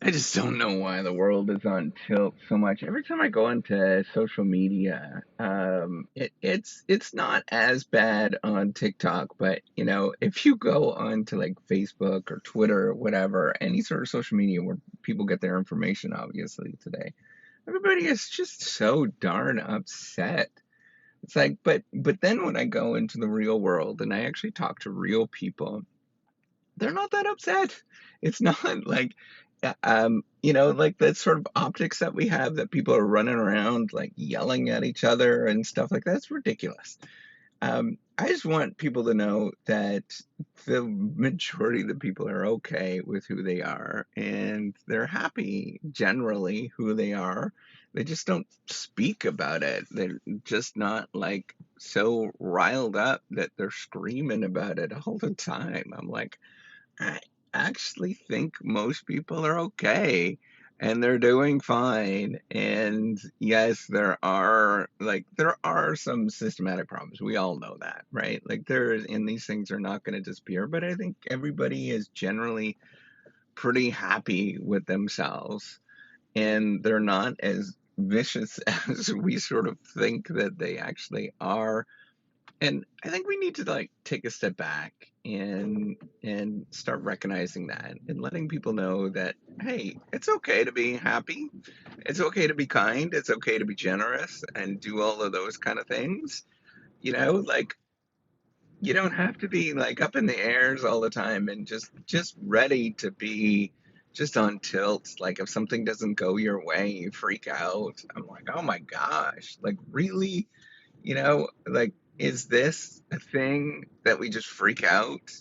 I just don't know why the world is on tilt so much. Every time I go into social media, it's not as bad on TikTok, but if you go onto like Facebook or Twitter or whatever, any sort of social media where people get their information, obviously today, everybody is just so darn upset. It's like, but then when I go into the real world and I actually talk to real people, they're not that upset. It's not like, like that sort of optics that we have that people are running around like yelling at each other and stuff like that. It's ridiculous. I just want people to know that the majority of the people are okay with who they are and they're happy generally who they are. They just don't speak about it. They're just not like so riled up that they're screaming about it all the time. I'm like, I actually think most people are okay and they're doing fine. And yes, there are some systematic problems. We all know that, right? Like and these things are not going to disappear, but I think everybody is generally pretty happy with themselves and they're not as vicious as we sort of think that they actually are. And I think we need to like take a step back and start recognizing that and letting people know that hey, it's okay to be happy. It's okay to be kind. It's okay to be generous and do all of those kind of things. Like you don't have to be like up in the airs all the time and just ready to be just on tilt. Like if something doesn't go your way, you freak out. I'm like, "Oh my gosh. Like really?" Like, is this a thing that we just freak out?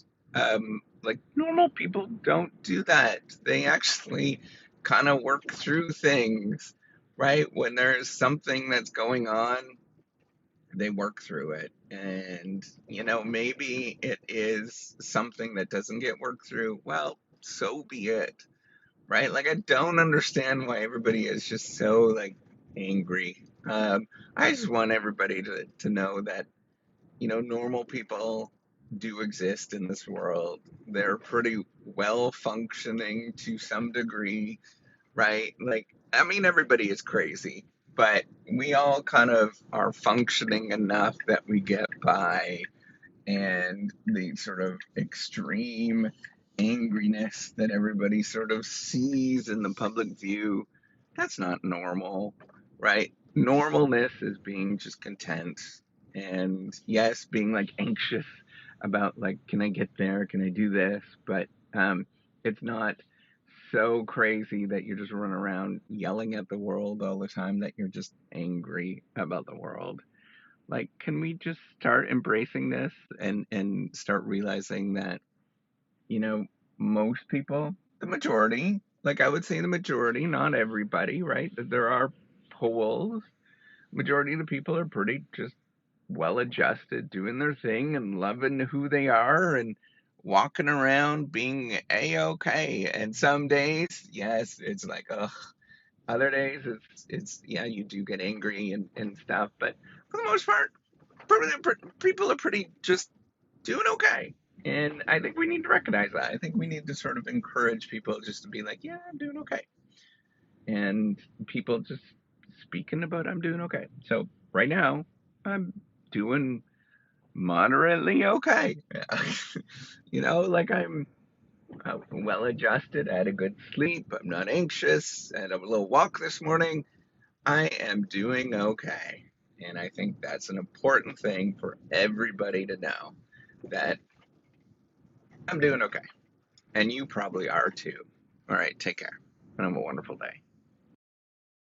Like, normal people don't do that. They actually kind of work through things, right? When there's something that's going on, they work through it. And, maybe it is something that doesn't get worked through. Well, so be it, right? Like, I don't understand why everybody is just so, like, angry. I just want everybody to know that normal people do exist in this world. They're pretty well functioning to some degree, right? Like, I mean, everybody is crazy, but we all kind of are functioning enough that we get by. And the sort of extreme angriness that everybody sort of sees in the public view, that's not normal, right? Normalness is being just content and yes, being like anxious about like, can I get there? Can I do this? But it's not so crazy that you're just running around yelling at the world all the time that you're just angry about the world. Like, can we just start embracing this and start realizing that, you know, most people, the majority, like I would say the majority, not everybody, right? That there are poles. Majority of the people are pretty just well adjusted, doing their thing and loving who they are and walking around being a-okay. And some days, yes, it's like, ugh. Other days, it's yeah, you do get angry and stuff, but for the most part, people are pretty just doing okay. And I think we need to recognize that. I think we need to sort of encourage people just to be like, yeah, I'm doing okay. And people just speaking about I'm doing okay. So right now, I'm doing moderately okay. Like I'm well adjusted. I had a good sleep. I'm not anxious. I had a little walk this morning. I am doing okay. And I think that's an important thing for everybody to know that I'm doing okay. And you probably are too. All right, take care and have a wonderful day.